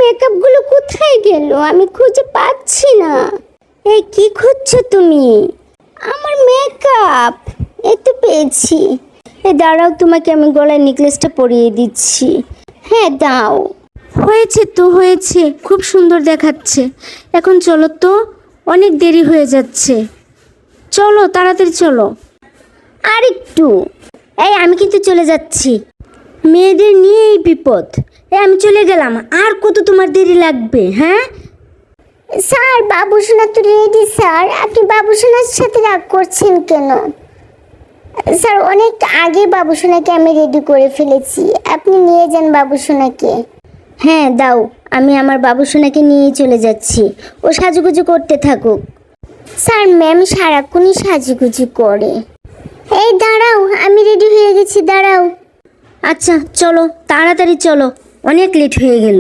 মেকআপগুলো কোথায় গেল? আমি খুঁজে পাচ্ছি না। এই কি খুঁজছো তুমি? আমার মেকআপ। এই তো পেয়েছি। এই দাঁড়াও, তোমাকে আমি গলায় নেকলেসটা পরিয়ে দিচ্ছি। হ্যাঁ দাও। হয়েছে তো হয়েছে, খুব সুন্দর দেখাচ্ছে। এখন চলো তো, অনেক দেরি হয়ে যাচ্ছে। চলো তাড়াতাড়ি চলো। আর একটু। এই আমি কিন্তু চলে যাচ্ছি। মেয়েদের নিয়ে এই বিপদ। আমি চলে গেলাম, আর কত তোমার দেরি লাগবে? হ্যাঁ স্যার, বাবুসোনা তো রেডি স্যার। আপনি বাবুসোনার সাথে রাগ করছেন কেন? স্যার, অনেক আগে বাবুসোনাকে আমি রেডি করে ফেলেছি। আপনি নিয়ে যান বাবুসোনাকে। হ্যাঁ দাও, আমি আমার বাবুসোনাকে নিয়েই চলে যাচ্ছি। ও সাজুগুজু করতে থাকুক। স্যার, ম্যাম সারাক্ষণই সাজুগুজু করে। এই দাঁড়াও, আমি রেডি হয়ে গেছি, দাঁড়াও। আচ্ছা চলো, তাড়াতাড়ি চলো, অনেক লেট হয়ে গেল।